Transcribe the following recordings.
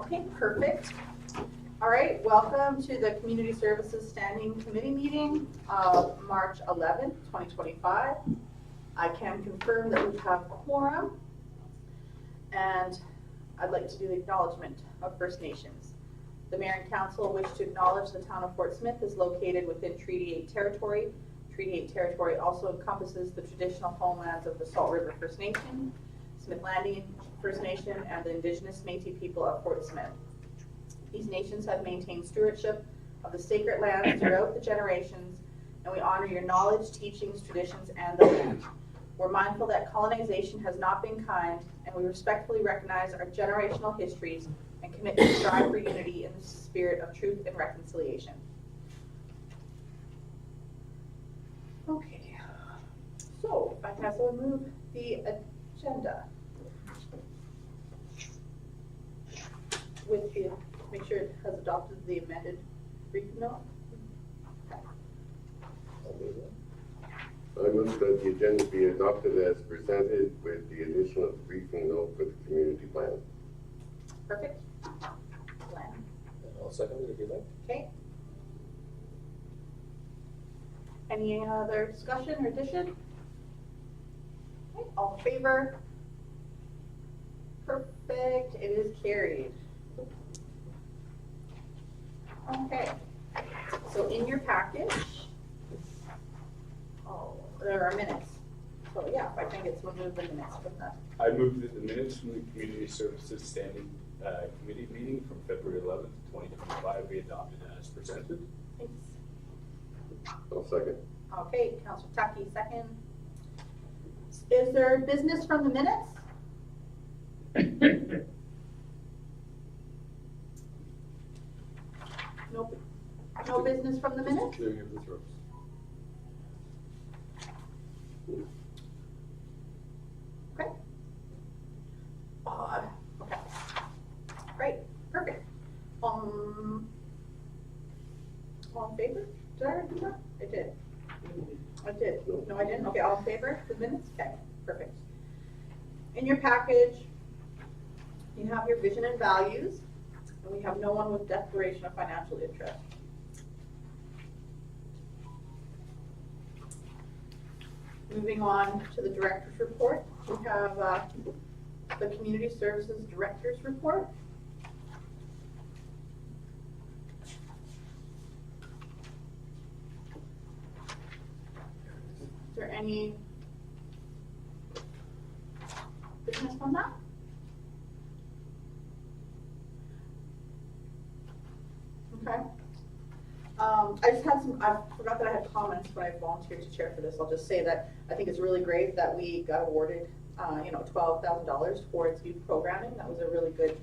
Okay, perfect. All right, welcome to the Community Services Standing Committee meeting of March 11th, 2025. I can confirm that we have quorum, and I'd like to do the acknowledgement of First Nations. The Mayor and Council wish to acknowledge the town of Fort Smith is located within Treaty 8 territory. Treaty 8 territory also encompasses the traditional homelands of the Salt River First Nation, Smith Landing First Nation, and the Indigenous Métis people of Fort Smith. These nations have maintained stewardship of the sacred lands throughout the generations, and we honor your knowledge, teachings, traditions, and the land. We're mindful that colonization has not been kind, and we respectfully recognize our generational histories and commit to strive for unity in the spirit of truth and reconciliation. Okay, so if I can have someone move the agenda with the, make sure it has adopted the amended briefing note. I move that the agenda be adopted as presented with the addition of the briefing note for the community plan. Perfect. Plan. I'll second it if you like. Okay. Any other discussion or addition? Okay, all in favor? Perfect, it is carried. Okay, so in your package, there are minutes. So yeah, if I can get someone to move the minutes from that. I move that the minutes from the Community Services Standing Committee meeting from February 11th, 2025 be adopted as presented. Thanks. I'll second. Okay, Councilor Tucky, second. Is there business from the minutes? Nope. No business from the minutes? Clearing of the throats. Okay. Okay. Great, perfect. All in favor? Did I already do that? I did. I did. No, I didn't. Okay, all in favor of the minutes? Okay, perfect. In your package, you have your vision and values, and we have no one with declaration of financial interest. Moving on to the director's report, we have the Community Services Director's Report. Is there any business on that? Okay. I just had some, I forgot that I had comments when I volunteered to chair for this. I'll just say that I think it's really great that we got awarded, $12,000 towards youth programming. That was a really good,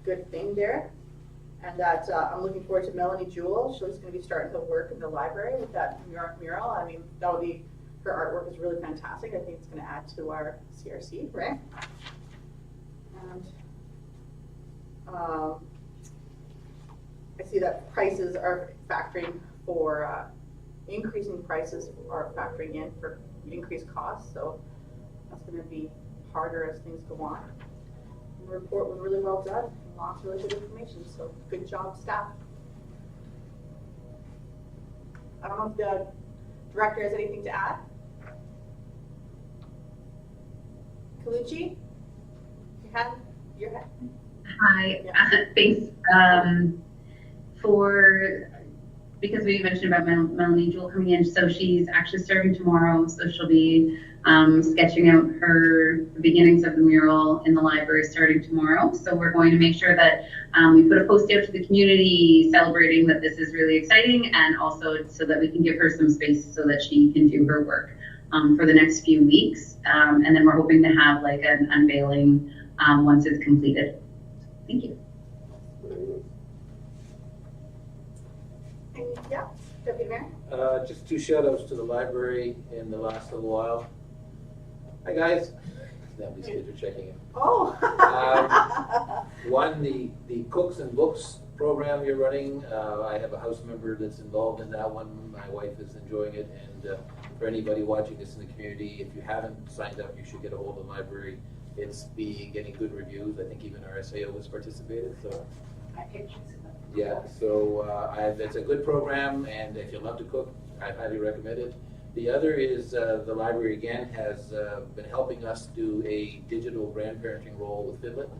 good thing there. And that I'm looking forward to Melanie Jewell. She's going to be starting to work in the library with that mural. I mean, that'll be, her artwork is really fantastic. I think it's going to add to our CRC, right? And I see that prices are factoring for, increasing prices are factoring in for increased costs, so that's going to be harder as things go on. The report was really well done, lots of really good information, so good job, staff. I don't know if the director has anything to add. Kaluchi, your head. Hi, Yeah. thanks. Because we mentioned about Melanie Jewell coming in, so she's actually starting tomorrow, so she'll be sketching out the beginnings of the mural in the library starting tomorrow. So we're going to make sure that we put a post out to the community celebrating that this is really exciting, and also so that we can give her some space so that she can do her work for the next few weeks. And then we're hoping to have like an unveiling once it's completed. Thank you. Yeah, Deputy Mayor. Just 2 shout outs to the library in the last little while. Hi guys. Nobody's kids are checking in. Oh. One, the Cooks and Books program you're running. I have a house member that's involved in that one. My wife is enjoying it, and for anybody watching this in the community, if you haven't signed up, you should get a hold of the library It's getting good reviews. I think even our SAO has participated, so. My pictures. Yeah, so it's a good program, and if you love to cook, I highly recommend it. The other is the library again has been helping us do a digital grandparenting role with Finland,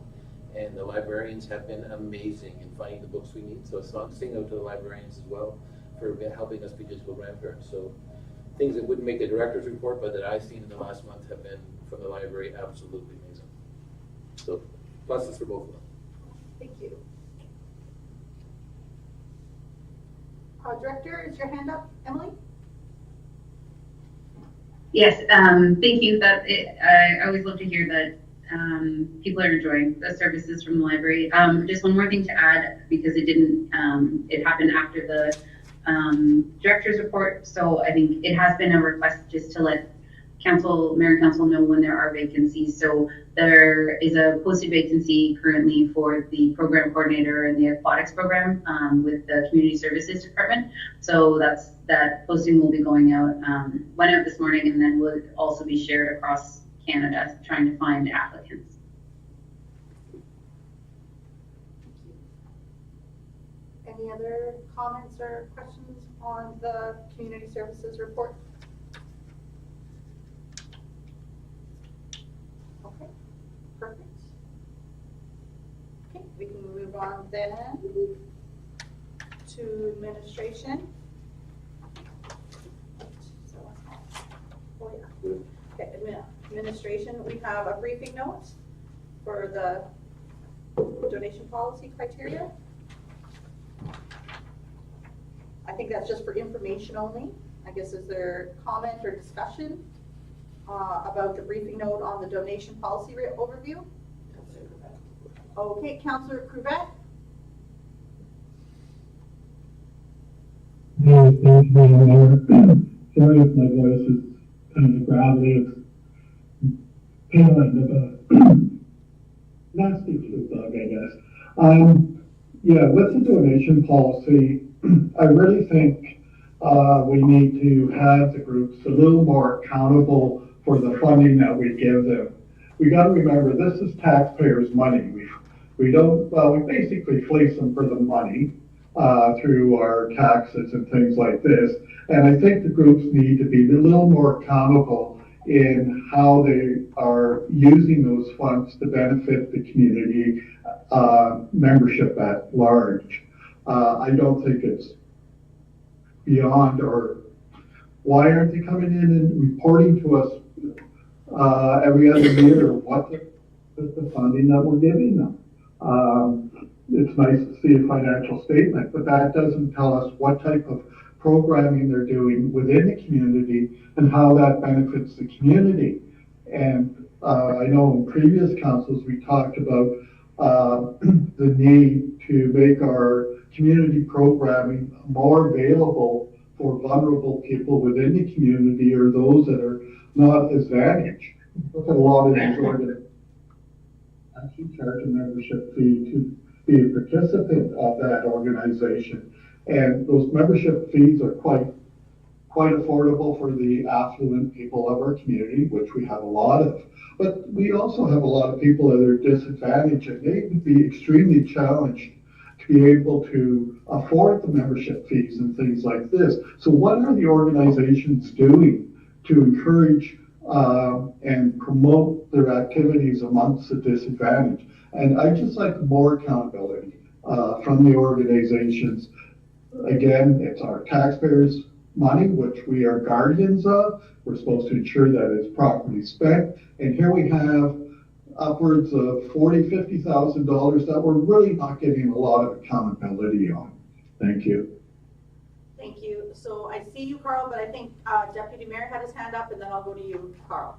and the librarians have been amazing in finding the books we need. So it's not sing out to the librarians as well for helping us be digital grandparents. So things that wouldn't make the director's report, but that I've seen in the last month have been from the library absolutely amazing. So pluses for both of them. Thank you. Director, is your hand up, Emily? Yes, thank you. I always love to hear that people are enjoying the services from the library. Just one more thing to add, because it happened after the director's report. So I think it has been a request just to let mayor and council know when there are vacancies. So there is a posted vacancy currently for the program coordinator in the aquatics program with the community services department. So that posting will be going out, went out this morning, and then will also be shared across Canada, trying to find applicants. Any other comments or questions on the community services report? Okay, perfect. Okay, we can move on then to administration. Oh yeah. Okay, administration, we have a briefing note for the donation policy criteria. I think that's just for information only. I guess, is there comment or discussion about the briefing note on the donation policy overview? Okay, Councillor Cruvette. Thank you, Mayor. Sorry if my voice is kind of gravelly. It's kind of a nasty flu bug, I guess. Yeah, with the donation policy, I really think we need to have the groups a little more accountable for the funding that we give them. We got to remember, this is taxpayers' money. We basically fleece them for the money through our taxes and things like this. And I think the groups need to be a little more accountable in how they are using those funds to benefit the community membership at large. I don't think it's beyond, or why aren't they coming in and reporting to us every other year what the funding that we're giving them? It's nice to see a financial statement, but that doesn't tell us what type of programming they're doing within the community and how that benefits the community. And I know in previous councils we talked about the need to make our community programming more available for vulnerable people within the community or those that are not advantaged. Look at a lot of these organizations actually charge a membership fee to be a participant of that organization. And those membership fees are quite affordable for the affluent people of our community, which we have a lot of. But we also have a lot of people that are disadvantaged, and they would be extremely challenged to be able to afford the membership fees and things like this. So what are the organizations doing to encourage and promote their activities amongst the disadvantaged? And I just like more accountability from the organizations. Again, it's our taxpayers' money, which we are guardians of. We're supposed to ensure that it's properly spent. And here we have upwards of $40,000, $50,000 that we're really not getting a lot of accountability on. Thank you. Thank you. So I see you, Carl, but I think Deputy Mayor had his hand up, and then I'll go to you, Carl.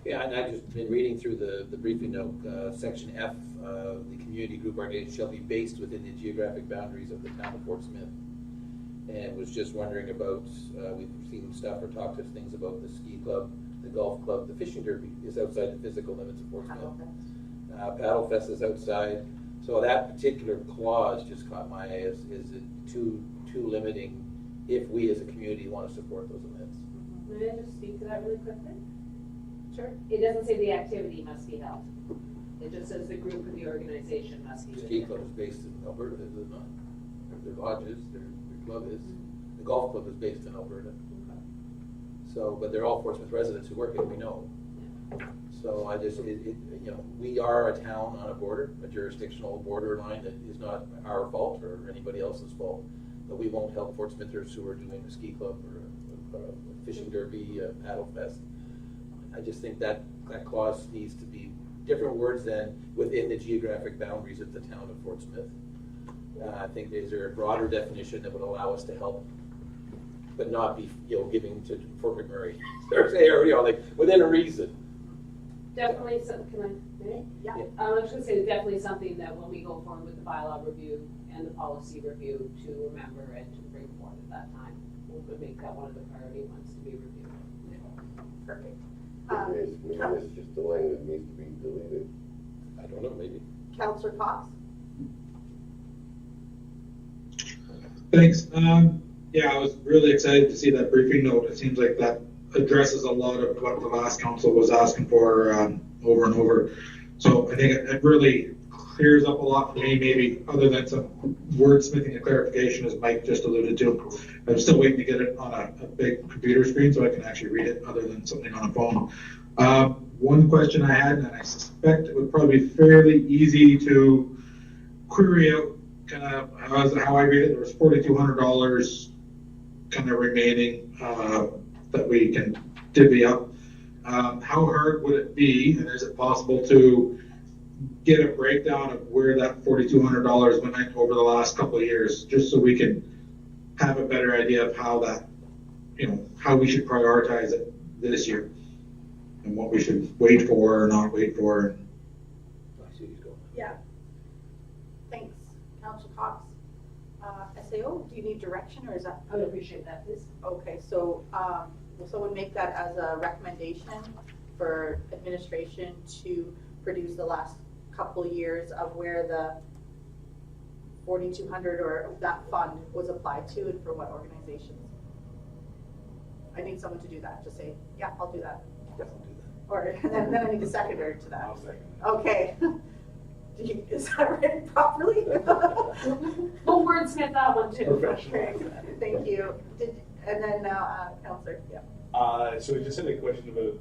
Yeah, and I've just been reading through the briefing note, section F, the community group organization shall be based within the geographic boundaries of the town of Fort Smith. And was just wondering about, we've seen stuff or talked to things about the ski club, the golf club, the fishing derby is outside the physical limits of Fort Smith. Paddle Fest is outside. So that particular clause just caught my eye. Is it too limiting if we as a community want to support those events? May I just speak to that really quickly? Sure. It doesn't say the activity must be held. It just says the group or the organization must be Ski there. club is based in Alberta, is it not? Their lodge is, their club is. The golf club is based in Alberta. So, but they're all Fort Smith residents who work here, we know. So I just, we are a town on a border, a jurisdictional borderline that is not our fault or anybody else's fault. But we won't help Fort Smithers who are doing a ski club or a fishing derby, a paddle fest. I just think that clause needs to be different words than within the geographic boundaries of the town of Fort Smith. I think is there a broader definition that would allow us to help, but not be, giving to Fort McMurray, or like within a reason. Definitely, can I? Yeah. I was gonna say definitely something that when we go forward with the bylaw review and the policy review to remember and to bring forward at that time. We would make that one of the priority ones to be reviewed. Perfect. Maybe it's just the line that needs to be deleted. I don't know, maybe. Councillor Cox? Thanks. Yeah, I was really excited to see that briefing note. It seems like that addresses a lot of what the last council was asking for over and over. So I think it really clears up a lot for me, maybe other than some wordsmithing and clarification, as Mike just alluded to. I'm still waiting to get it on a big computer screen so I can actually read it other than something on a phone. One question I had, and I suspect it would probably be fairly easy to query out kind of how I read it. There was $4,200 kind of remaining that we can divvy up. How hard would it be, and is it possible to get a breakdown of where that $4,200 went over the last couple of years, just so we can have a better idea of how that, how we should prioritize it this year, and what we should wait for or not wait for. I see he's going. Yeah. Thanks. Councillor Cox? SAO, do you need direction or is that? I would appreciate that, please. Okay, so will someone make that as a recommendation for administration to produce the last couple years of where the 4,200 or that fund was applied to and for what organizations? I need someone to do that. Just say, yeah, I'll do that. Definitely do that. Or and then I need a seconder to that. I'll second that. Okay. Is that written properly? We'll wordsmith that one too. Okay, thank you. And then now, Councillor, yeah. So I just had a question about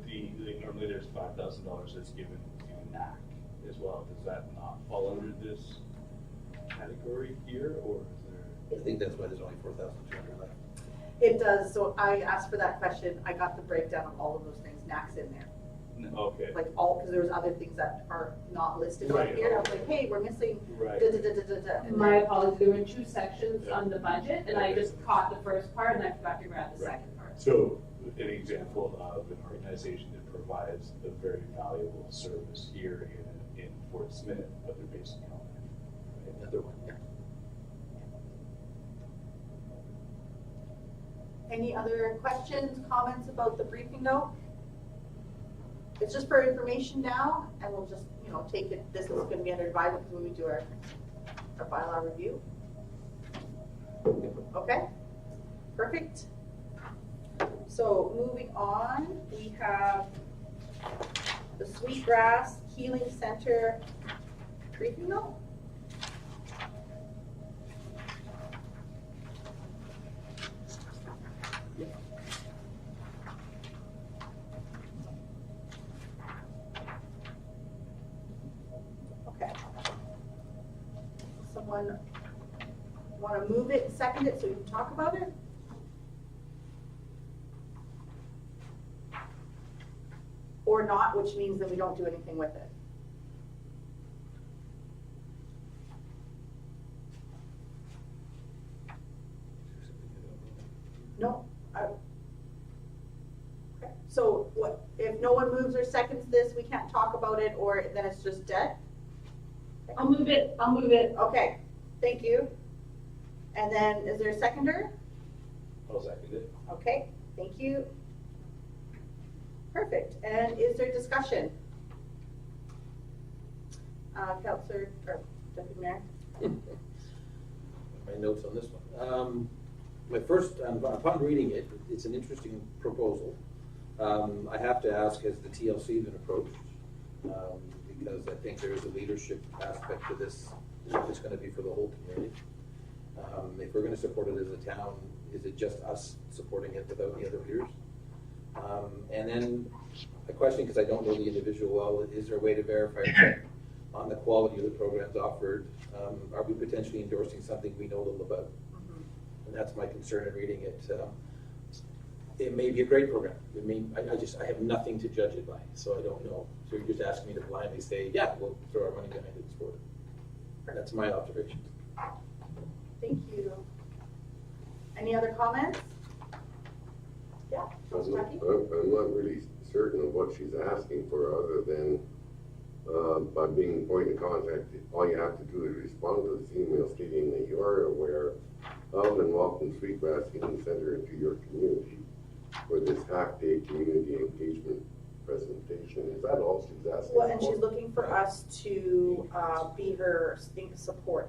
normally there's $5,000 that's given to NAC as well. Does that not fall under this category here, or is there? I think that's why there's only 4,200 left. It does, so I asked for that question. I got the breakdown of all of those things. NAC's in there. Okay. Like all, because there was other things that are not listed on Right. here. I was like, hey, we're missing Right. da-da-da-da-da-da. And My then- apologies, there were two sections on the budget, and I Okay. just caught the first part, and I forgot to grab the Right. second part. So an example of an organization that provides a very valuable service here in Fort Smith, but they're based in Calgary. Another one, yeah. Any other questions, comments about the briefing note? It's just for information now, and we'll just, take it, this is gonna be under advisement when we do our bylaw review. Okay, perfect. So moving on, we have the Sweetgrass Healing Center briefing note. Okay. Someone want to move it, second it, so we can talk about it? Or not, which means that we don't do anything with it. No. Okay. So what, if no one moves or seconds this, we can't talk about it, or then it's just dead? I'll move it. Okay, thank you. And then, is there a seconder? I'll second it. Okay, thank you. Perfect, and is there discussion? Councillor, or Deputy Mayor? My notes on this one. My first, upon reading it, it's an interesting proposal. I have to ask, has the TLC been approached? Because I think there is a leadership aspect to this, if it's gonna be for the whole community. If we're gonna support it as a town, is it just us supporting it without the other leaders? And then a question, because I don't know the individual well, is there a way to verify on the quality of the programs offered? Are we potentially endorsing something we know little about? And that's my concern in reading it. It may be a great program. It may, I have nothing to judge it by, so I don't know. So you're just asking me to blindly say, yeah, we'll throw our money behind it and support it. That's my observation. Thank you. Any other comments? Yeah, Councilor Markey? I'm not really certain of what she's asking for, other than by being point of contact. All you have to do is respond to this email stating that you are aware of and welcome Sweetgrass Healing Center into your community for this half-day community engagement presentation. Is that all she's asking Well, and for? she's looking for us to be her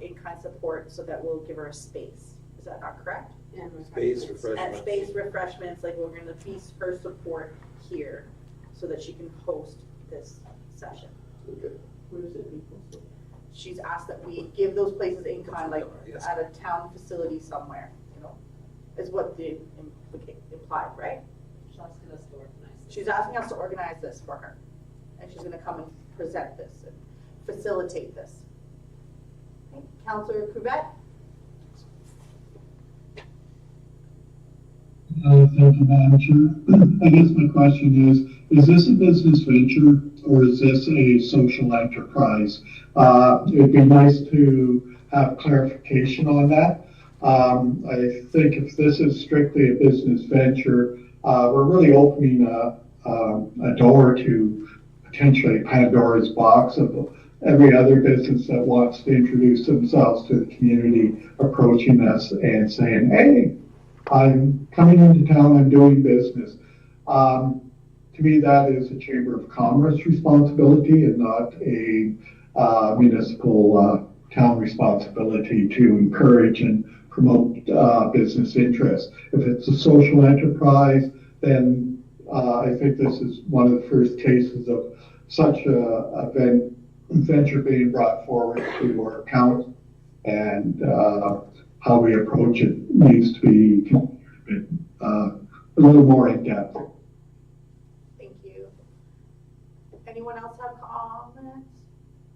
in-kind support, so that we'll give her a space. Is that not correct? And Space, refreshments. refreshments. And space, refreshments, like we're gonna be her support here, so that she can host this session. Okay. Where is it being posted? She's asked that we give those places in kind, like Yes. at a town facility somewhere, is what the implied, right? She's asking us to organize this. She's asking us to organize this for her, and she's gonna come and present this and facilitate this. Okay, Councillor Couvette? Thank you, Madam Chair. I guess my question is this a business venture or is this a social enterprise? It'd be nice to have clarification on that. I think if this is strictly a business venture, we're really opening a door to potentially Pandora's box of every other business that wants to introduce themselves to the community approaching us and saying, hey, I'm coming into town, I'm doing business. To me, that is a Chamber of Commerce responsibility and not a municipal town responsibility to encourage and promote business interests. If it's a social enterprise, then I think this is one of the first cases of such a venture being brought forward to our council, and how we approach it needs to be a little more in depth. Thank you. Anyone else have comments?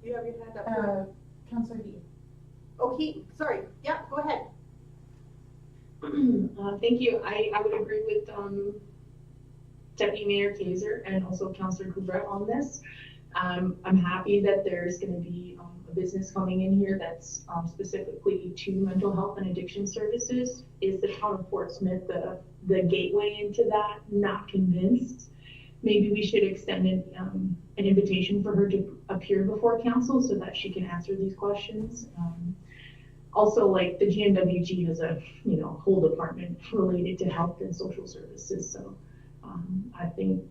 You have your hand up. Councillor Heaton. Oh, Heaton, sorry. Yeah, go ahead. Thank you. I would agree with Deputy Mayor Kaiser and also Councillor Couvret on this. I'm happy that there's going to be a business coming in here that's specifically to mental health and addiction services. Is the town of Portsmouth the gateway into that? Not convinced. Maybe we should extend an invitation for her to appear before council so that she can answer these questions. Also, like the GNWG has a whole department related to health and social services. So I think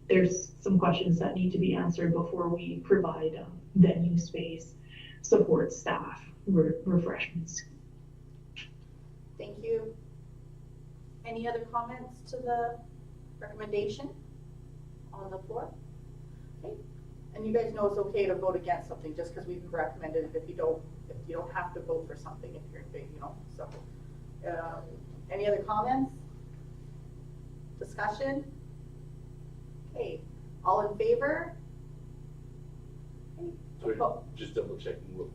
there's some questions that need to be answered before we provide venue space, support staff, refreshments. Thank you. Any other comments to the recommendation on the floor? Okay. And you guys know it's okay to vote against something just because we've recommended it. If you don't have to vote for something if you're in favor, so. Any other comments? Discussion? Okay, all in favor? Okay. So just double checking what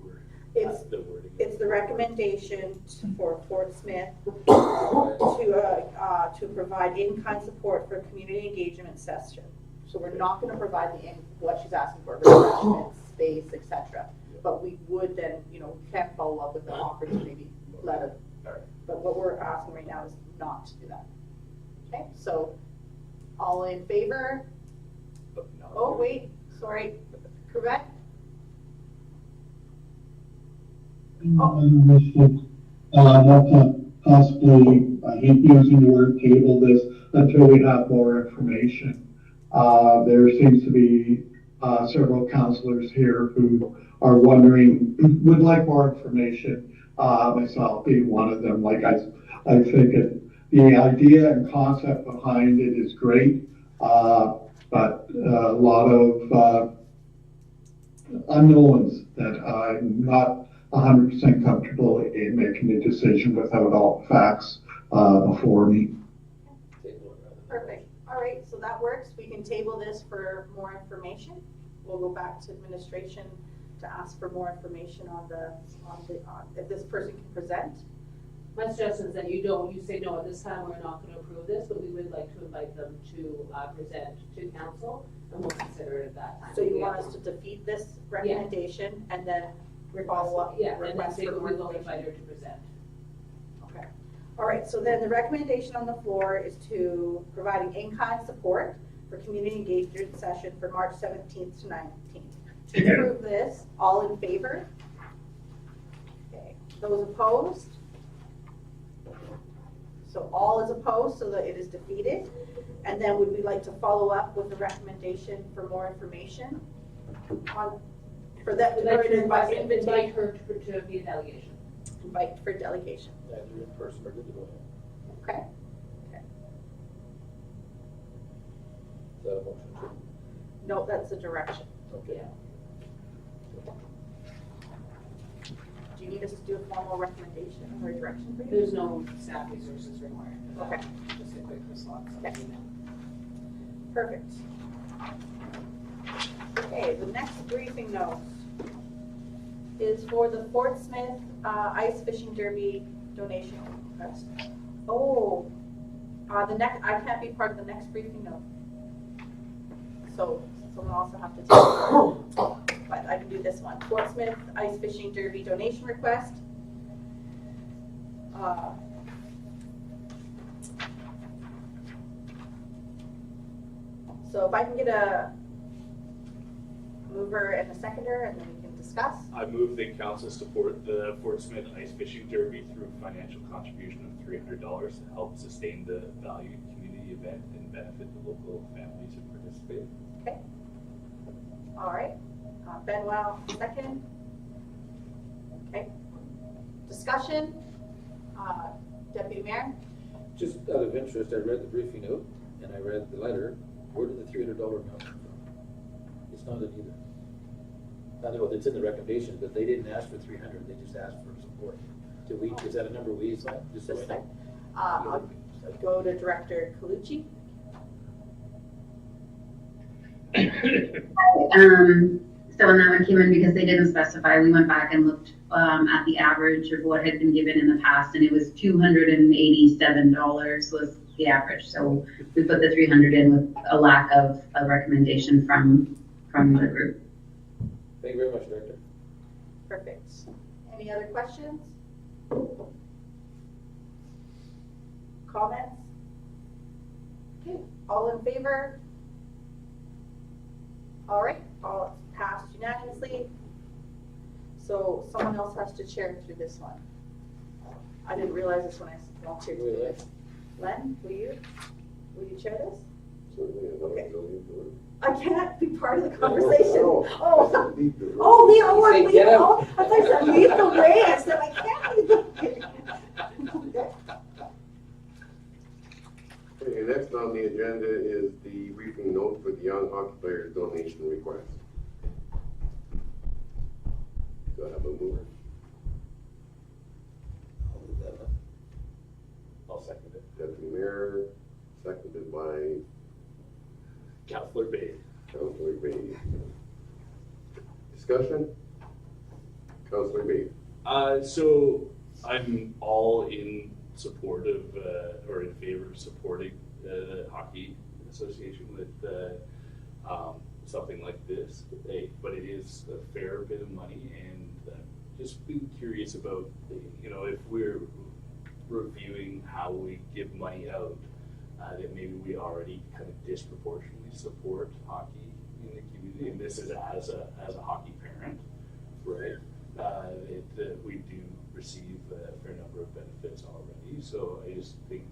It's the wording. It's the recommendation for Fort Smith to provide in-kind support for community engagement session. So we're not going to provide what she's asking for, refreshments, space, etc. But we would then, can follow up with the offer to maybe let it. But what we're asking right now is not to do that. Okay, so all in favor? Oh wait, sorry, correct? Possibly, I hate using the word table this until we have more information. There seems to be several councillors here who are wondering, would like more information, myself being one of them. Like I think the idea and concept behind it is great. but a lot of unknowns that I'm not 100% comfortable in making a decision without all the facts before me. Perfect. All right, so that works. We can table this for more information. We'll go back to administration to ask for more information on if this person can present. My suggestion is that you say, no, at this time, we're not gonna approve this, but we would like to invite them to present to council, and we'll consider it at that time. So you want us to defeat this recommendation and then follow up? Yeah, and then request say for we more will information? invite her to present. Okay. All right, so then the recommendation on the floor is to providing in-kind support for community engagement session for March 17th to 19th. To approve this, all in favor? Okay. Those opposed? So all is opposed, so that it is defeated. And then would we like to follow up with a recommendation for more information on, for that, We'd like to invite invite her to be a delegation. invite for delegation. Either in person or digital. Okay. Is that a motion too? No, that's the direction. Okay. Do you need us to do a formal recommendation or direction for you? There's no staff resources required. Okay. Just a quick response. Okay. Perfect. Okay, the next briefing note is for the Fort Smith Ice Fishing Derby donation request. Oh, I can't be part of the next briefing note. So someone also have to take it. But I can do this one. Fort Smith Ice Fishing Derby donation request. So if I can get a mover and a seconder, and then we can discuss. I move that council support the Fort Smith Ice Fishing Derby through financial contribution of $300 to help sustain the valued community event and benefit the local families who participate. Okay. All right. Benwell, second. Okay. Discussion. Deputy Mayor? Just out of interest, I read the briefing note and I read the letter. Where did the $300 amount come from? It's not in either. I know it's in the recommendation, but they didn't ask for 300. They just asked for support. Is that a number we assign? Just so I know. I'll go to Director Colucci. So when that one came in, because they didn't specify, we went back and looked at the average of what had been given in the past, and it was $287 was the average. So we put the 300 in with a lack of a recommendation from the group. Thank you very much, Director. Perfect. Any other questions? Comments? Okay, all in favor? All right, all passed unanimously. So someone else has to chair through this one. I didn't realize this when I volunteered to do this. Len, will you chair this? Okay. I can't be part of the conversation. Oh, Leah, oh, Say, get Leah, out. I thought you said lead the way. I said, I can't lead the way. Okay, next on the agenda is the briefing note for the Young Hockey Players donation request. Do I have a mover? I'll move that one. I'll second it. Deputy Mayor, seconded by Councillor Bay. Councillor Bay. Discussion? Councillor Bay. So I'm all in support of, or in favor of supporting the Hockey Association with something like this. But it is a fair bit of money, and just being curious about, if we're reviewing how we give money out, that maybe we already kind of disproportionately support hockey in the community, and this is as a hockey parent, right? We do receive a fair number of benefits already, so I just think,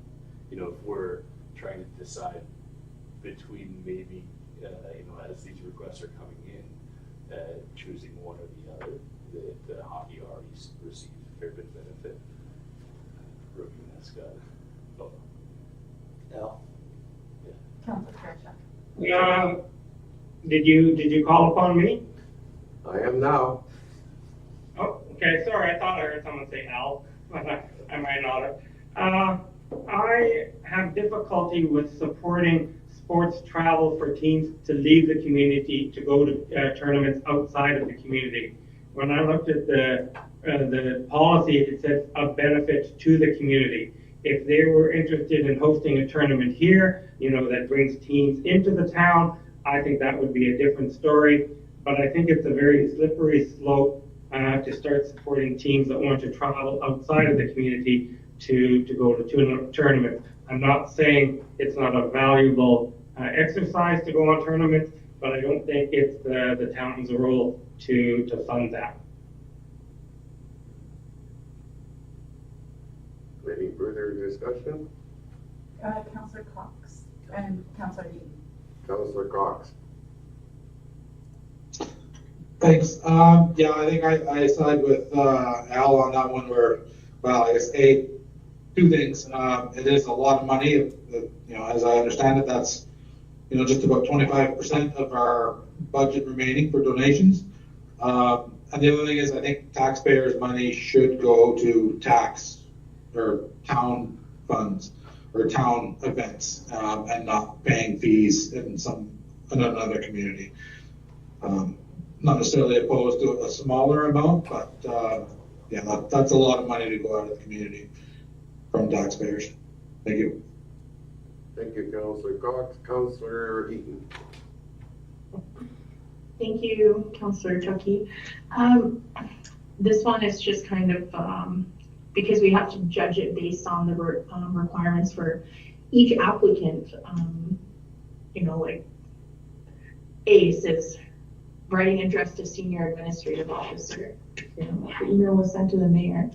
if we're trying to decide between maybe, as these requests are coming in, choosing one or the other, the hockey already receives a fair bit of benefit. Reviewing that, Scott. Al? Councillor Fairchild. Did you call upon me? I am now. Oh, okay, sorry, I thought I heard someone say Al, but I might not have. I have difficulty with supporting sports travel for teams to leave the community to go to tournaments outside of the community. When I looked at the policy, it said a benefit to the community. If they were interested in hosting a tournament here, that brings teams into the town, I think that would be a different story. But I think it's a very slippery slope to start supporting teams that want to travel outside of the community to go to tournaments. I'm not saying it's not a valuable exercise to go on tournaments, but I don't think it's the town's role to fund that. Any further discussion? Councillor Cox and Councillor Eaton. Councillor Cox. Thanks. Yeah, I think I side with Al on that one where, well, I guess two things. It is a lot of money. As I understand it, that's, just about 25% of our budget remaining for donations. And the other thing is I think taxpayers' money should go to tax or town funds or town events and not paying fees in another community. Not necessarily opposed to a smaller amount, but yeah, that's a lot of money to go out of the community from taxpayers. Thank you. Thank you, Councillor Cox. Councillor Eaton. Thank you, Councillor Chucky. This one is just kind of because we have to judge it based on the requirements for each applicant. Like A says, writing addressed to senior administrative officer. The email was sent to the mayor.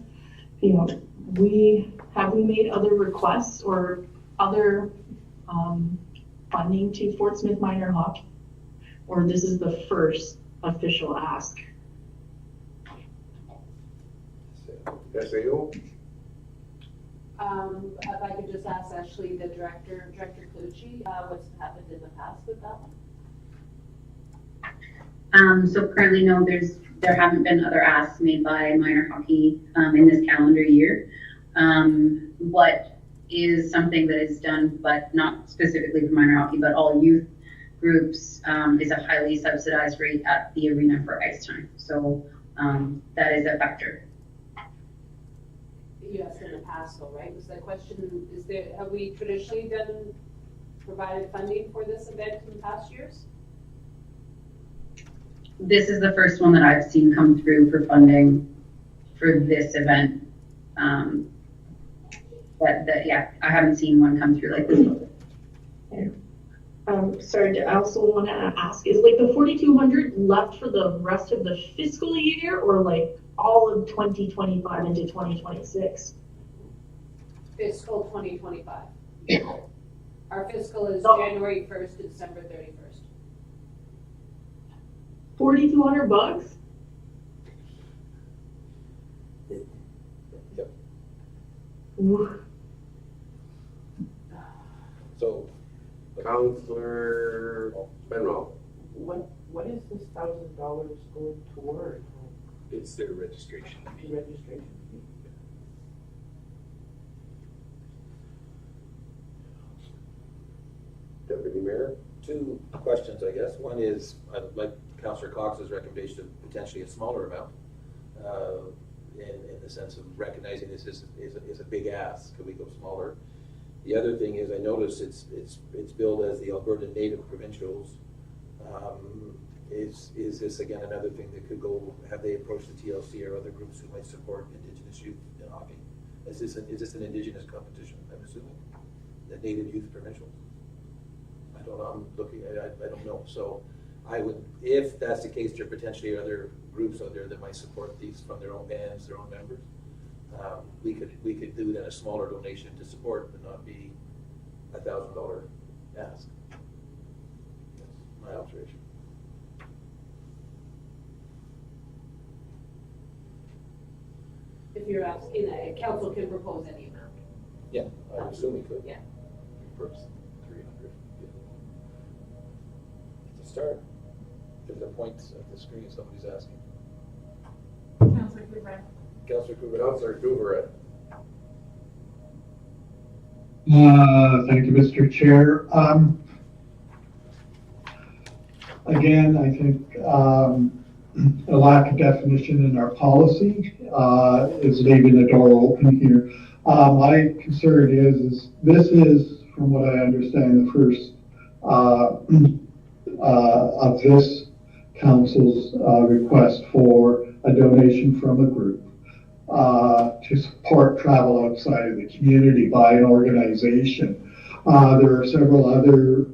We made other requests or other funding to Fort Smith Minor Hockey, or this is the first official ask? SAO? If I could just ask actually the Director Clucci, what's happened in the past with that one? So currently, no, there haven't been other asks made by minor hockey in this calendar year. What is something that is done, but not specifically for minor hockey, but all youth groups, is a highly subsidized rate at the arena for ice time. So that is a factor. You asked in the past though, right? Was that question, have we traditionally provided funding for this event in past years? This is the first one that I've seen come through for funding for this event. Yeah, I haven't seen one come through like this. Sorry, I also want to ask, is like the 4,200 left for the rest of the fiscal year or like all of 2025 into 2026? Fiscal 2025. Yeah. Our fiscal is No. January 1st to December 31st. $4,200? Yep. Ooh. So, Councillor Benwell. What is this $1,000 going toward? It's their registration fee. Registration fee? Deputy Mayor. two questions, I guess. One is, I'd like Councillor Cox's recommendation of potentially a smaller amount, in the sense of recognizing this is a big ask. Could we go smaller? The other thing is, I noticed it's billed as the Alberta Native Provincials. Is this again another thing that could go? Have they approached the TLC or other groups who might support Indigenous youth in hockey? Is this an Indigenous competition? I'm assuming the Native Youth Provincials. I don't know. I'm looking. I don't know. So I would, if that's the case, there potentially are other groups out there that might support these from their own bands, their own members. We could do then a smaller donation to support, but not be $1,000 ask. That's my observation. If you're asking, council can propose any amount. Yeah, I assume we could. Yeah. First 300. start. There's a point at the screen somebody's asking. Councillor Couvret. Councillor Cougar. Councillor Cougar. Thank you, Mr. Chair. Again, I think a lack of definition in our policy is leaving the door open here. My concern is this is, from what I understand, the first of this council's request for a donation from a group to support travel outside of the community by an organization. There are several other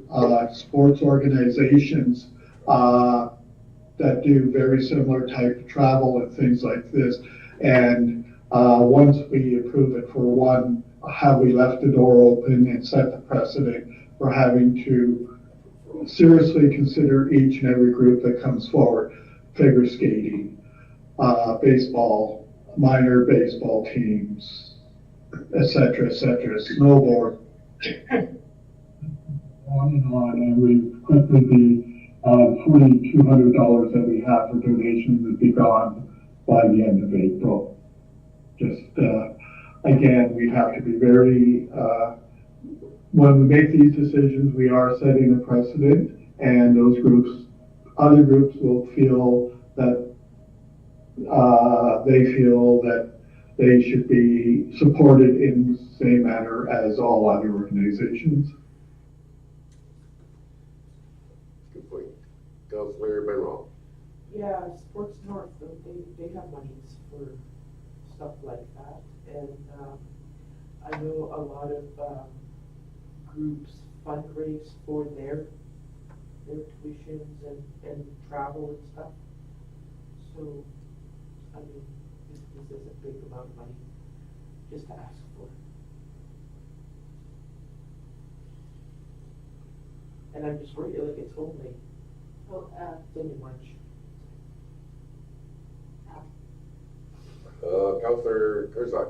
sports organizations that do very similar type of travel and things like this. And once we approve it for one, have we left the door open and set the precedent for having to seriously consider each and every group that comes forward? Figure skating, baseball, minor baseball teams, etc., snowboard. On, and we quickly be $2,200 that we have for donations would be gone by the end of April. Just again, we have to be very when we make these decisions, we are setting a precedent, and those groups, other groups, will feel that they should be supported in the same manner as all other organizations. Good point. Councillor Benwell. Yeah, Sports North, they have monies for stuff like that. And I know a lot of groups fundraise for their tuitions and travel and stuff. So, I mean, this is a big amount of money just to ask for. And I'm just worried, like, it's only March. Councillor Kurzak.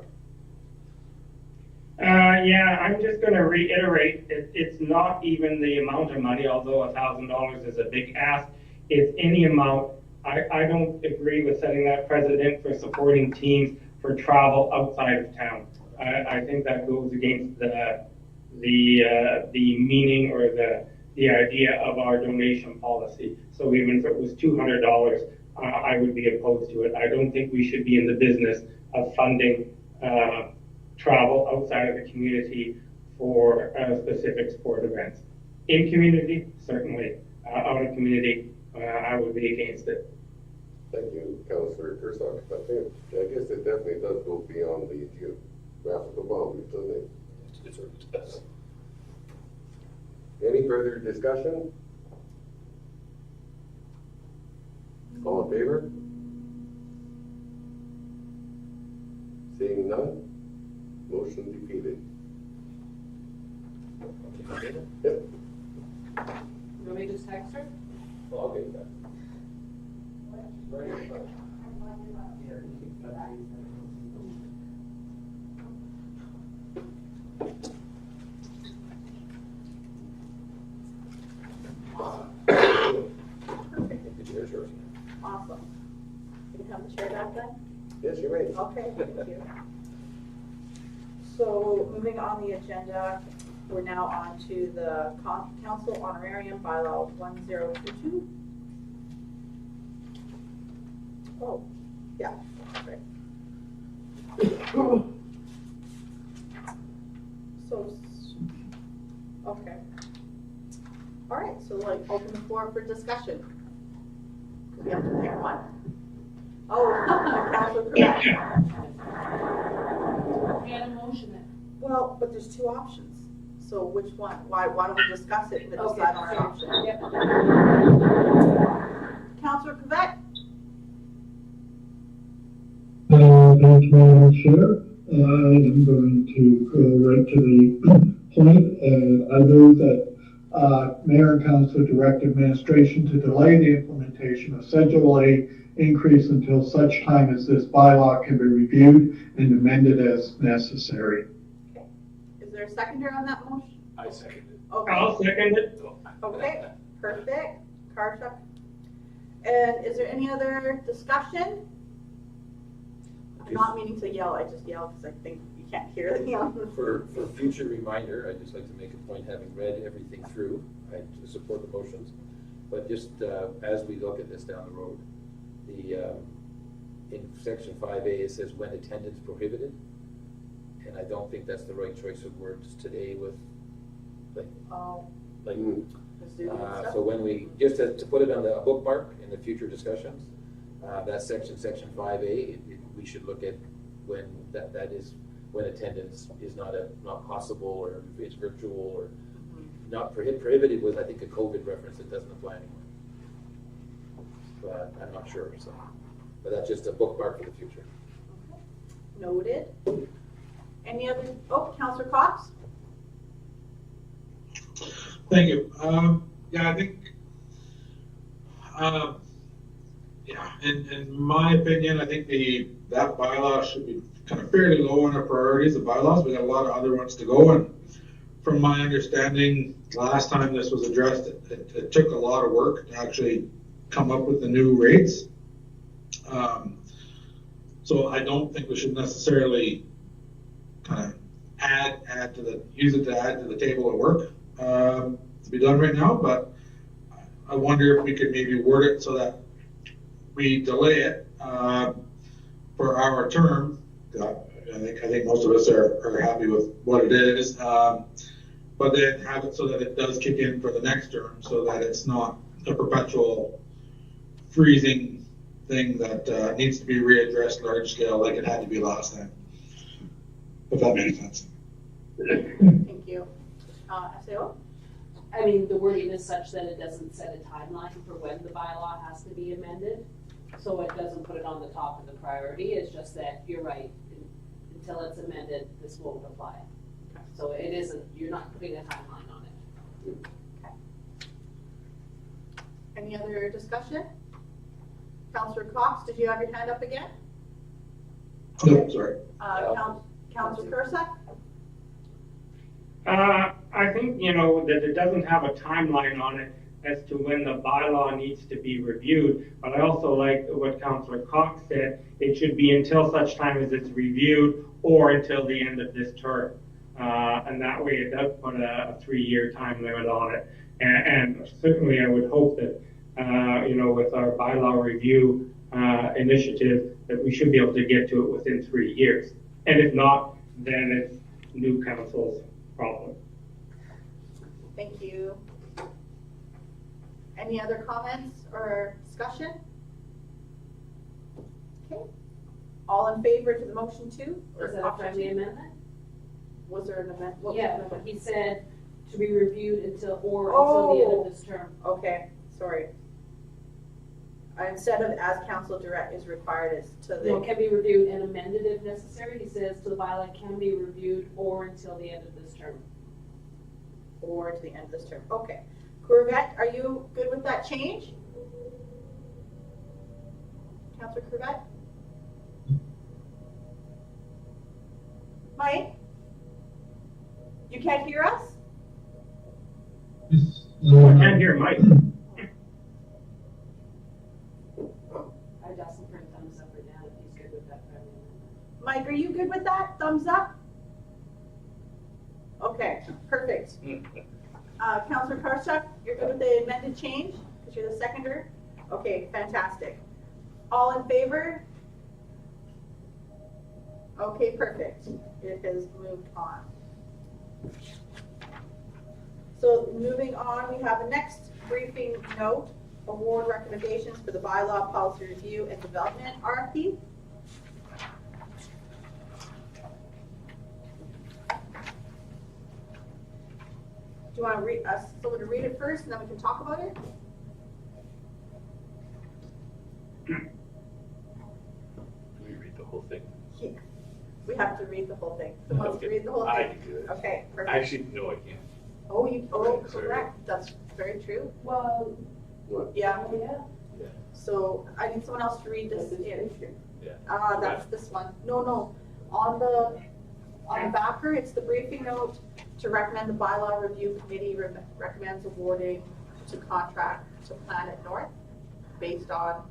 Yeah, I'm just going to reiterate, it's not even the amount of money, although $1,000 is a big ask. It's any amount. I don't agree with setting that precedent for supporting teams for travel outside of town. I think that goes against the meaning or the idea of our donation policy. So even if it was $200, I would be opposed to it. I don't think we should be in the business of funding travel outside of the community for specific sport events. In community, certainly. Out of community, I would be against it. Thank you, Councillor Kurzak. I guess it definitely does go beyond the geographical boundaries, doesn't it? It certainly does. Any further discussion? All in favor? Seeing none? Motion defeated. Yep. You want me to just text her? Well, I'll get that. Awesome. Can you have the chair back then? Yes, you may. Okay, thank you. So moving on the agenda, we're now on to the council honorarium bylaw 1022. Oh, yeah, right. So, okay. All right, so like open the floor for discussion. We have to pick one. Oh, Councilor Correct. Get a motion then. Well, but there's two options. So which one? Why don't we discuss it and then Okay, decide on our option? Yep. Councilor Quebec. Thank you, Madam Chair. I'm going to go right to the point. I move that Mayor and Council direct administration to delay the implementation of Schedule A increase until such time as this bylaw can be reviewed and amended as necessary. Okay. Is there a seconder on that motion? I second it. Okay. I'll second it. Okay. Perfect. Karchuk. And is there any other discussion? I'm not meaning to yell, I just yell because I think you can't hear the yell. For future reminder, I'd just like to make a point, having read everything through, I support the motions, but just as we look at this down the road, in section 5A, it says when attendance prohibited, and I don't think that's the right choice of words today with, Oh, like, the Zoom and stuff? so when we, just to put it on a bookmark in the future discussions, that section 5A, we should look at when that is, when attendance is not possible, or if it's virtual, or not prohibited was, I think, a COVID reference that doesn't apply anymore. But I'm not sure, so, but that's just a bookmark for the future. Noted. Any other, Councillor Cox? Thank you. Yeah, I think, yeah, in my opinion, I think that bylaw should be kind of fairly low on our priorities of bylaws. We got a lot of other ones to go, and from my understanding, last time this was addressed, it took a lot of work to actually come up with the new rates. So I don't think we should necessarily kind of add to the table of work to be done right now, but I wonder if we could maybe word it so that we delay it for our term. I think most of us are happy with what it is, but then have it so that it does kick in for the next term, so that it's not a perpetual freezing thing that needs to be readdressed large scale like it had to be last time. If that makes sense. Thank you. SAO? I mean, the wording is such that it doesn't set a timeline for when the bylaw has to be amended. So it doesn't put it on the top of the priority. It's just that, you're right, until it's amended, this won't apply. So it isn't, you're not putting a timeline on it. Okay. Any other discussion? Councillor Cox, did you have your hand up again? No, sorry. Councillor Kursak? I think, that it doesn't have a timeline on it as to when the bylaw needs to be reviewed, but I also like what Councillor Cox said, it should be until such time as it's reviewed or until the end of this term. And that way it does put a 3-year time limit on it. And certainly I would hope that, with our bylaw review initiative, that we should be able to get to it within 3 years. And if not, then it's new council's problem. Thank you. Any other comments or discussion? Okay. All in favor to the motion too? Is that a friendly amendment? Was there an amendment? What was Yeah, the amendment? he said to be reviewed until the end of this term. Okay, sorry. Instead of as council direct is required, it's to the. No, it can be reviewed and amended if necessary. He says to the bylaw can be reviewed or until the end of this term. Or to the end of this term. Okay. Corvette, are you good with that change? Councillor Corvette? Mike? You can't hear us? I can't hear Mike. I just for a thumbs up or down if he's good with that friendly amendment. Mike, are you good with that? Thumbs up? Okay, perfect. Councillor Karchuk, you're good with the amended change because you're the seconder? Okay, fantastic. All in favor? Okay, perfect. It has moved on. So moving on, we have a next briefing note, award recommendations for the bylaw policy review and development RFP. Do you want to read someone to read it first and then we can talk about it? We read the whole thing. Yeah. We have to read the whole thing. Someone wants to read the whole thing? I can do it. Okay, perfect. Actually, no, I can't. Oh, Sorry. correct. That's very true. Well, Yeah. yeah. So I need someone else to read this in. Yeah. That's this one. No. On the backer, it's the briefing note to recommend the bylaw review committee recommends awarding to contract to Planet North based on,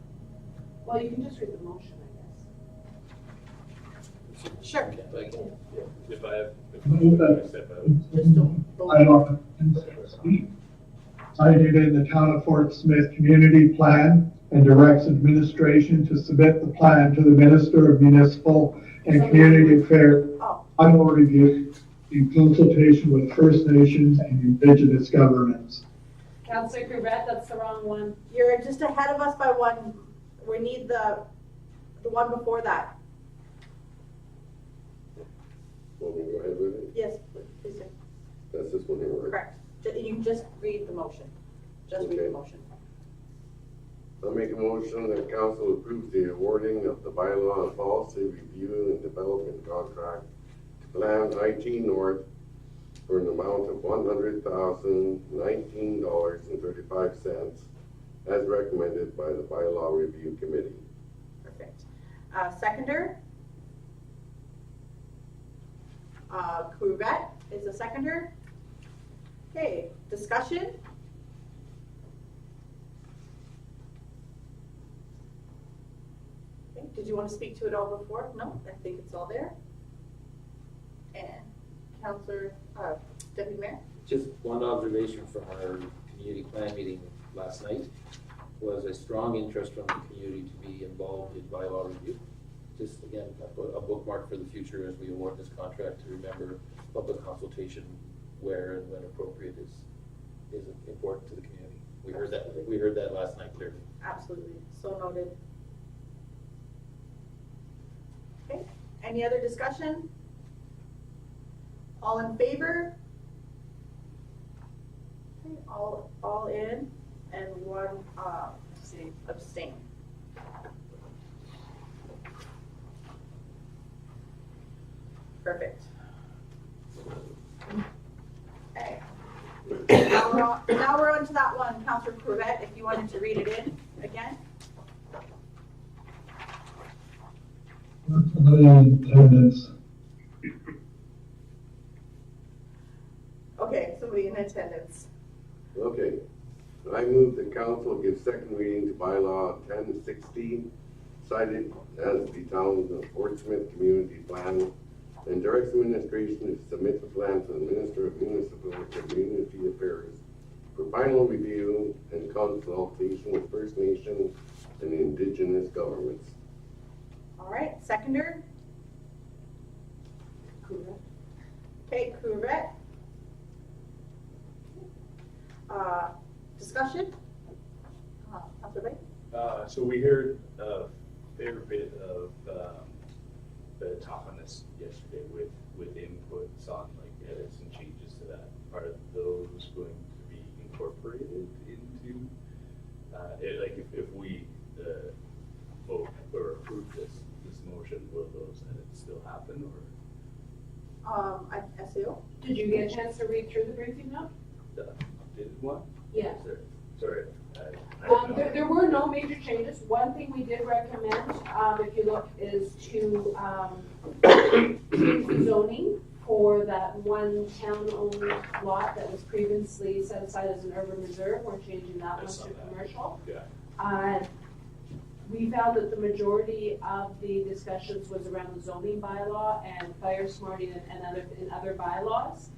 Well, you can just read the motion, I guess. sure, Yeah, but again, If I have, if Move that. I step out. just don't vote. Bylaw cited in the Town of Fort Smith Community Plan and directs administration to submit the plan to the Minister of Municipal and Community Affairs. Oh, Final review in consultation with First Nations and Indigenous governments. Counselor Corbett, that's the wrong one. you're just ahead of us by one. We need the one before that. Want me to go ahead with it? Yes, please do. That's this one here, right? Correct. You can just read the motion. Just read the Okay. motion. I'll make a motion that council approves the awarding of the bylaw and policy review and development contract to Plan 19 North for an amount of $100,019.35 as recommended by the bylaw review committee. Perfect. Seconder? Couvette is a seconder. Okay, discussion? Okay, did you want to speak to it all before? No, I think it's all there. And Councillor, Deputy Mayor? just one observation from our community plan meeting last night was a strong interest from the community to be involved in bylaw review. Just again, a bookmark for the future as we award this contract to remember public consultation where and when appropriate is important to the community. We heard that last night clearly. Absolutely, so noted. Okay, any other discussion? All in favor? Okay, all in, and one, abstain. Perfect. Okay. Now we're on to that one, Councillor Corbett, if you wanted to read it in again. Somebody in attendance. Okay, somebody in attendance. Okay, I move the council give second reading to bylaw 1060, cited as the Town of Fort Smith Community Plan, and directs administration to submit the plan to the Minister of Municipal and Community Affairs for final review and consultation with First Nation and Indigenous governments. All right, seconder? Corbett. Okay, Couvette. Discussion? Councillor Bay? So we heard a fair bit of the talk on this yesterday with inputs on like edits and changes to that. Are those going to be incorporated into like if we vote or approve this motion, will those edits still happen or? SEO? Did you get a chance to read through the briefing note? The updated one? Yeah. Sorry. There were no major changes. One thing we did recommend, if you look, is to change the zoning for that one town-owned lot that was previously set aside as an urban reserve. We're changing that one to commercial. Yeah. We found that the majority of the discussions was around the zoning bylaw and fire smarting and other bylaws.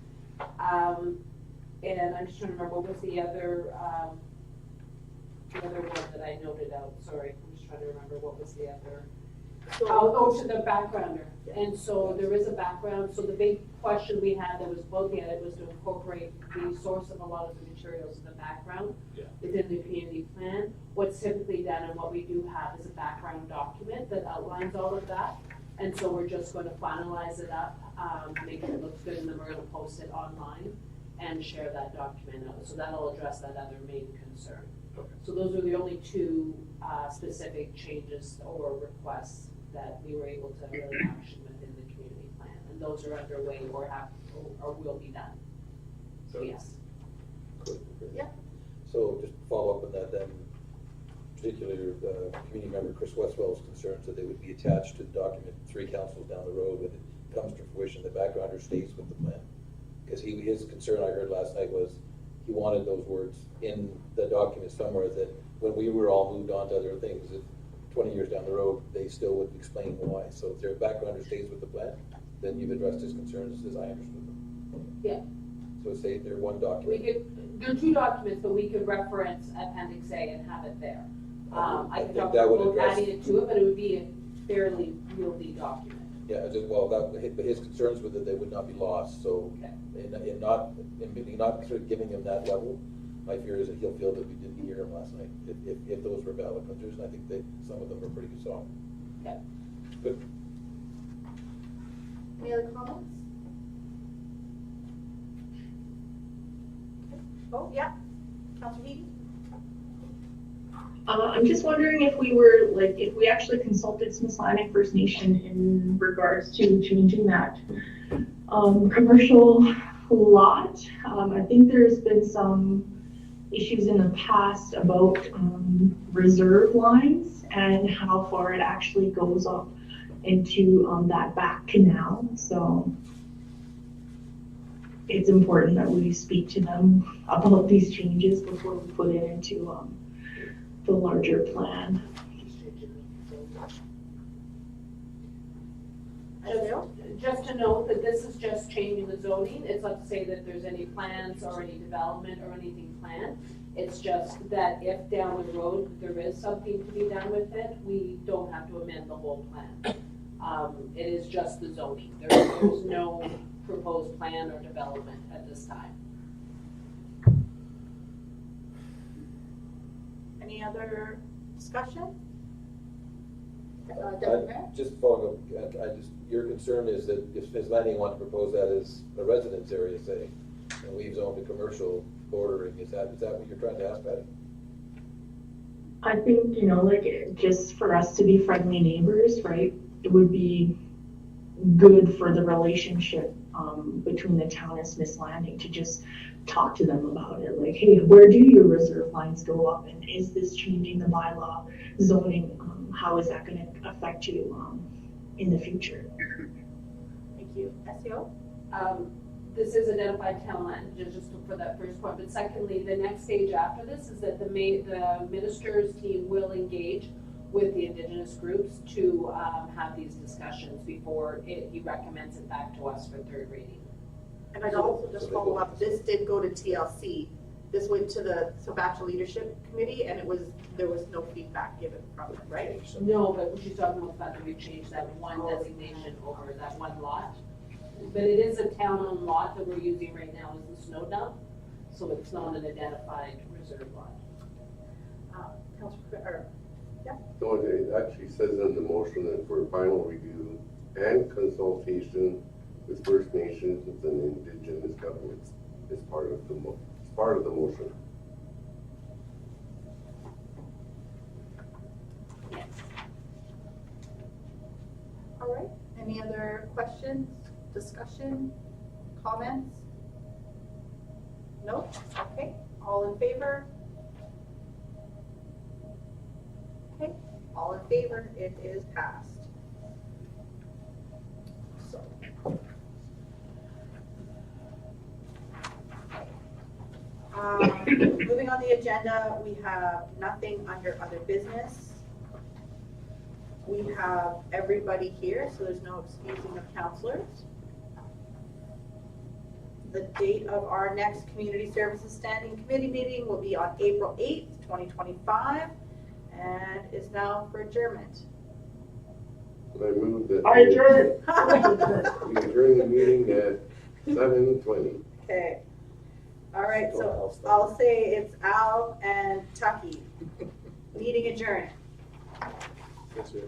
And I'm just trying to remember, what was the other one that I noted out? Sorry, I'm just trying to remember what was the other. To the backgrounder. And so there is a background. So the big question we had that was looking at it was to incorporate the source of a lot of the materials in the background within the community plan. What's typically done and what we do have is a background document that outlines all of that. And so we're just going to finalize it up, make sure it looks good, and then we're going to post it online and share that document out. So that'll address that other main concern. Okay. So those are the only two specific changes or requests that we were able to really action within the community plan. And those are underway or will be done. So yes. Yeah. So just to follow up on that then, particularly community member Chris Westwell's concerns that they would be attached to the document 3 councils down the road when it comes to fruition, the backgrounder stays with the plan. Because his concern I heard last night was he wanted those words in the document somewhere, that when we were all moved on to other things, that 20 years down the road, they still would explain why. So if their backgrounder stays with the plan, then you've addressed his concerns as I understood them. Yeah. So say they're one We document. could, there are two documents, but we could reference Appendix A and have it there. I I could think talk that would about address- adding it to it, but it would be a fairly wieldy document. Yeah, just, well, that, but his concerns with it, they would not be lost, so, Okay. in not sort of giving him that level, my fear is that he'll feel that we didn't hear him last night, if those were valid concerns, and I think that some of them are pretty solid. Okay. Good. Any other comments? Oh, yeah, Councilor Heaton? I'm just wondering if if we actually consulted Smith Landing First Nation in regards to changing that commercial lot. I think there's been some issues in the past about reserve lines and how far it actually goes up into that back canal. So it's important that we speak to them about these changes before we put it into the larger plan. Just to note that this is just changing the zoning. It's not to say that there's any plans or any development or anything planned. It's just that if down the road there is something to be done with it, we don't have to amend the whole plan. It is just the zoning. There's no proposed plan or development at this time. Any other discussion? Deputy Mayor? Just following up, your concern is that if Smith Landing want to propose that as a residence area, say, and leaves only commercial bordering, is that what you're trying to ask, Patty? I think, just for us to be friendly neighbors, right? It would be good for the relationship between the town and Smith Landing to just talk to them about it. Like, hey, where do your reserve lines go up? And is this changing the bylaw zoning? How is that going to affect you in the future? Thank you. SEO? This is identified town land, just for that first point. But secondly, the next stage after this is that the minister's team will engage with the Indigenous groups to have these discussions before he recommends it back to us for third reading. And I'd also just follow up, this did go to TLC. This went to the Sabacha Leadership Committee, and there was no feedback given from it, right? No, but she's talking about the fact that we changed that one designation over that one lot. But it is a town-owned lot that we're using right now as the snow dump, so it's not an identified reserve lot. Councilor, yeah? No, it actually says in the motion that for final review and consultation with First Nations and Indigenous governments is part of the motion. Yes. All right, any other questions, discussion, comments? No? Okay, all in favor? Okay, all in favor, it is passed. So. Moving on the agenda, we have nothing under other business. We have everybody here, so there's no excusing of counselors. The date of our next Community Services Standing Committee meeting will be on April 8th, 2025, and is now for adjournment. And I move that I adjourn. we adjourn the meeting at 7:20. Okay. All right, so I'll say it's Al and Tucky. Meeting adjourned. Yes, sir.